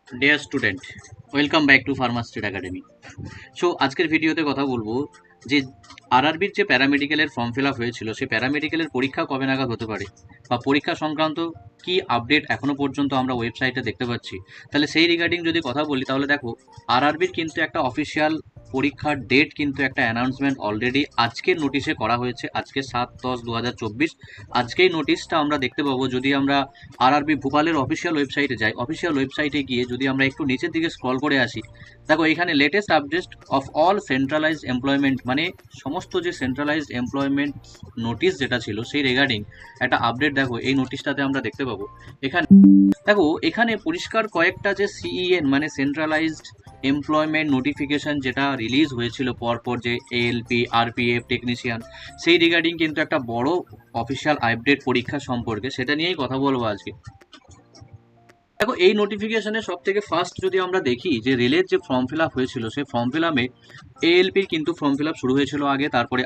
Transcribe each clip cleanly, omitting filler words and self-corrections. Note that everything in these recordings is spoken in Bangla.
Deer student, welcome back to Pharmastreet academy. So আজকের ভিডিওতে কথা বলবো যে আরআরবির যে প্যারামেডিক্যালের ফর্ম ফিল আপ হয়েছিল, সেই প্যারামেডিক্যালের পরীক্ষা কবে নাগাদ হতে পারে বা পরীক্ষা সংক্রান্ত কি আপডেট এখনো পর্যন্ত আমরা ওয়েবসাইটে দেখতে পাচ্ছি। তাহলে সেই রিগার্ডিং যদি কথা বলি, তাহলে দেখো আরআরবির কিন্তু একটা অফিসিয়াল পরীক্ষার ডেট কিন্তু একটা অ্যানাউন্সমেন্ট অলরেডি আজকের নোটিশে করা হয়েছে। আজকে 7/10/2024 আজকেই নোটিশটা আমরা দেখতে পাবো। যদি আমরা আরআরবি ভোপালের অফিসিয়াল ওয়েবসাইটে যাই, অফিসিয়াল ওয়েবসাইটে গিয়ে যদি আমরা একটু নিচের দিকে স্ক্রল করে আসি, দেখো এখানে latest update of all centralised employment, মানে সমস্ত যে সেন্ট্রালাইজড এমপ্লয়মেন্ট নোটিশ যেটা ছিল সেই রিগার্ডিং একটা আপডেট দেখো এই নোটিশটাতে আমরা দেখতে পাবো। এখানে দেখো এখানে পরিষ্কার কয়েকটা যে সিইএন মানে সেন্ট্রালাইজড এমপ্লয়মেন্ট নোটিফিকেশন যেটা রিলিজ হয়েছিল পরপর, যে এএলপি আরপিএফ টেকনিশিয়ান, সেই রিগার্ডিং কিন্তু একটা বড় অফিসিয়াল আপডেট পরীক্ষা সম্পর্কে, সেটা নিয়েই কথা বলবো আজকে। দেখো এই নোটিফিকেশনে সব থেকে ফার্স্ট যদি আমরা দেখি যে রেলের যে ফর্ম ফিল আপ হয়েছিল, সেই ফর্ম ফিল আপে এএলপির কিন্তু ফর্ম ফিল আপ শুরু হয়েছিল আগে, তারপরে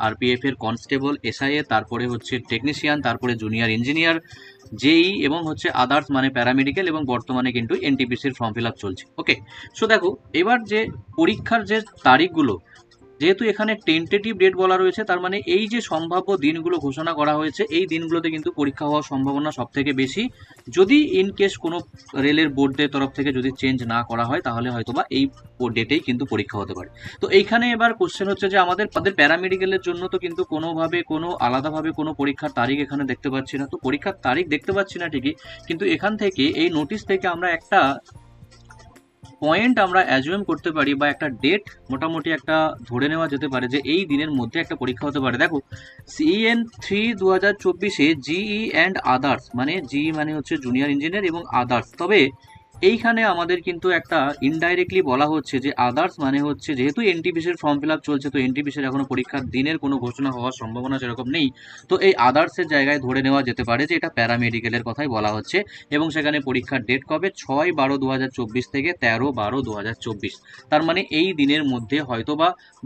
আরপিএফ এর কনস্টেবল, এসআইএ, তারপরে হচ্ছে টেকনিশিয়ান, তারপরে জুনিয়র ইঞ্জিনিয়ার, জেই এবং হচ্ছে আদার্স মানে প্যারামেডিক্যাল, এবং বর্তমানে কিন্তু এনটিপিসির ফর্ম ফিল আপ চলছে। ওকে, সো দেখো এবার যে পরীক্ষার যে তারিখগুলো, যেহেতু এখানে টেন্টেটিভ ডেট বলা রয়েছে, তার মানে এই যে সম্ভাব্য দিনগুলো ঘোষণা করা হয়েছে, এই দিনগুলোতে কিন্তু পরীক্ষা হওয়ার সম্ভাবনা সব থেকে বেশি। যদি ইন কেস কোনো রেলের বোর্ডের তরফ থেকে যদি চেঞ্জ না করা হয়, তাহলে হয়তোবা এই ডেটেই কিন্তু পরীক্ষা হতে পারে। তো এইখানে এবার কোশ্চেন হচ্ছে যে আমাদের প্যারামেডিক্যালের জন্য তো কিন্তু কোনোভাবে কোনো আলাদাভাবে কোনো পরীক্ষার তারিখ এখানে দেখতে পাচ্ছি না। তো পরীক্ষার তারিখ দেখতে পাচ্ছি না ঠিকই, কিন্তু এখান থেকে এই নোটিশ থেকে আমরা একটা পয়েন্ট আমরা অ্যাজুম করতে পারি বা একটা ডেট মোটামুটি একটা ধরে নেওয়া যেতে পারে যে এই দিনের মধ্যে একটা পরীক্ষা হতে পারে। দেখো CN3/2024-এ জিই অ্যান্ড আদার্স, মানে জিই মানে হচ্ছে জুনিয়র ইঞ্জিনিয়ার এবং আদার্স, তবে এইখানে আমাদের কিন্তু একটা ইনডাইরেক্টলি বলা হচ্ছে যে আদার্স মানে হচ্ছে, যেহেতু এনটিপিসির ফর্ম ফিল আপ চলছে, তো এনটিপিসির এখনো পরীক্ষার দিনের কোনো ঘোষণা হওয়ার সম্ভাবনা সেরকম নেই। তো এই আদার্সের জায়গায় ধরে নেওয়া যেতে পারে যে এটা প্যারামেডিক্যালের কথাই বলা হচ্ছে, এবং সেখানে পরীক্ষার ডেট কবে 6/12/2024 থেকে 13/12/2024। তার মানে এই দিনের মধ্যে হয়তো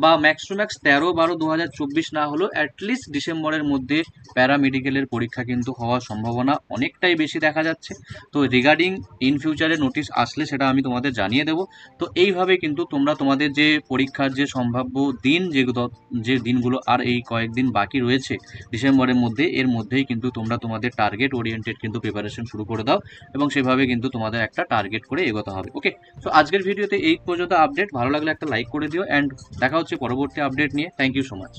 বা ম্যাক্স টু ম্যাক্স 13/12/2024 না হলেও অ্যাটলিস্ট ডিসেম্বরের মধ্যে প্যারামেডিক্যালের পরীক্ষা কিন্তু হওয়ার সম্ভাবনা অনেকটাই বেশি দেখা যাচ্ছে। তো রিগার্ডিং ইন ফিউচারে নোটিশ আসলে সেটা আমি তোমাদের জানিয়ে দেবো। তো এইভাবে কিন্তু তোমরা তোমাদের যে পরীক্ষার যে সম্ভাব্য দিন, যেগুলো যে দিনগুলো আর এই কয়েকদিন বাকি রয়েছে ডিসেম্বরের মধ্যে, এর মধ্যেই কিন্তু তোমরা তোমাদের টার্গেট ওরিয়েন্টেড কিন্তু প্রিপারেশন শুরু করে দাও, এবং সেভাবে কিন্তু তোমাদের একটা টার্গেট করে এগোতে হবে। ওকে, তো আজকের ভিডিওতে এই পর্যন্ত আপডেট। ভালো লাগলে একটা লাইক করে দিও, অ্যান্ড দেখা হচ্ছে পরবর্তী আপডেট নিয়ে। Thank you so much.